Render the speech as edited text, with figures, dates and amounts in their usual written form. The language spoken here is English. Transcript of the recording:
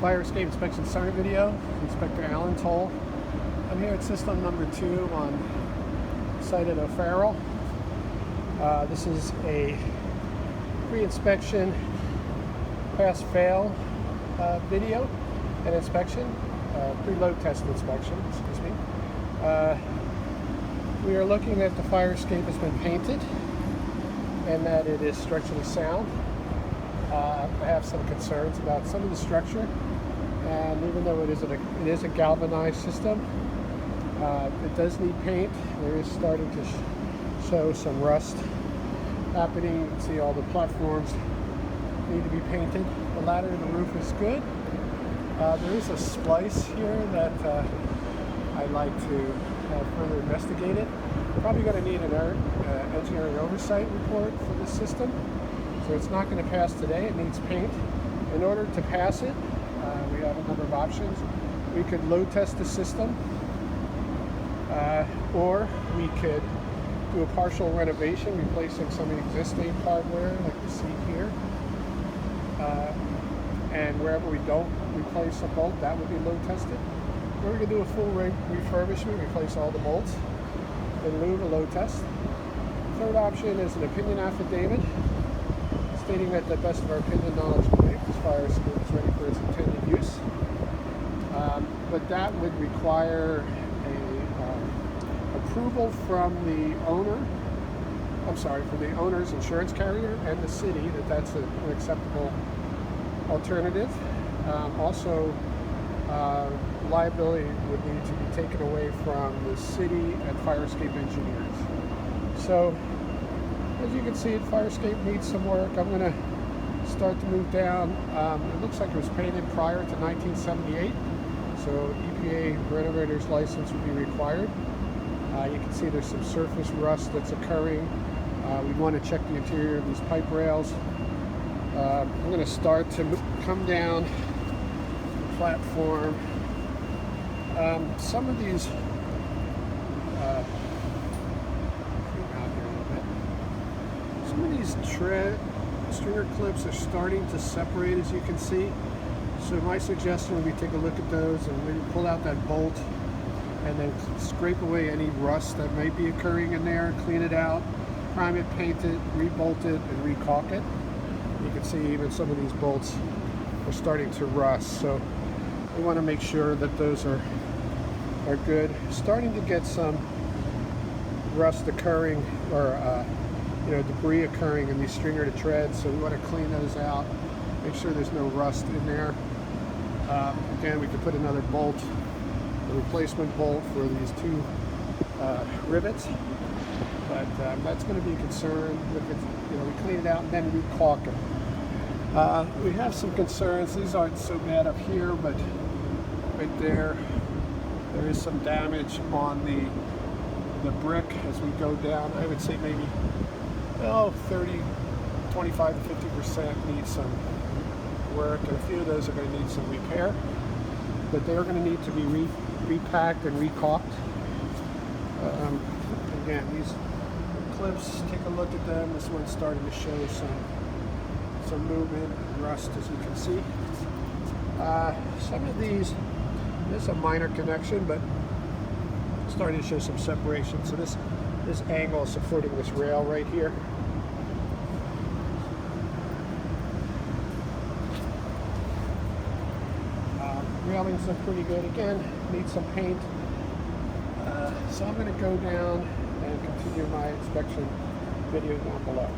Fire Escape Inspection Center video. Inspector Alan Toll. I'm here at system number 2 on site at O'Farrell. This is a pre-inspection pass-fail video and inspection, pre-load test inspection, excuse me. We are looking at the fire escape has been painted and that it is structurally sound. I have some concerns about some of the structure, and even though it is a galvanized system, it does need paint. There is starting to show some rust happening. You can see all the platforms need to be painted. The ladder in the roof is good. There is a splice here that I'd like to have further investigated. Probably going to need an engineering oversight report for this system. So it's not going to pass today. It needs paint. In order to pass it, we have a number of options. We could load test the system, or we could do a partial renovation, replacing some existing hardware like you see here. And wherever we don't replace a bolt, that would be load tested. Or we could do a full refurbishment, replace all the bolts in lieu of a load test. Third option is an opinion affidavit stating that, to the best of our opinion, knowledge, and belief, this fire escape is ready for its intended use. But that would require approval from the owner's insurance carrier and the city that that's an acceptable alternative. Also, liability would need to be taken away from the city and fire escape engineers. So, as you can see, the fire escape needs some work. I'm going to start to move down. It looks like it was painted prior to 1978, so EPA renovator's license would be required. You can see there's some surface rust that's occurring. We want to check the interior of these pipe rails. I'm going to start to come down the platform. Some of these stringer clips are starting to separate, as you can see. So my suggestion would be take a look at those and maybe pull out that bolt and then scrape away any rust that might be occurring in there, clean it out, prime it, paint it, rebolt it, and recaulk it. You can see even some of these bolts are starting to rust, so we want to make sure that those are good. Starting to get some rust occurring, or debris occurring in these stringer to treads, so we want to clean those out, make sure there's no rust in there. Again, we could put another bolt, a replacement bolt for these two rivets, but that's going to be a concern. We clean it out and then recaulk it. We have some concerns. These aren't so bad up here, but right there is some damage on the brick as we go down. I would say maybe 25 to 50% need some work, and a few of those are going to need some repair, but they're going to need to be repacked and recaulked. Again, these clips, take a look at them. This one's starting to show some movement and rust, as you can see. Some of these, there's a minor connection, but starting to show some separation. So this angle is supporting this rail right here. Railings look pretty good. Again, need some paint. So I'm going to go down and continue my inspection video down below.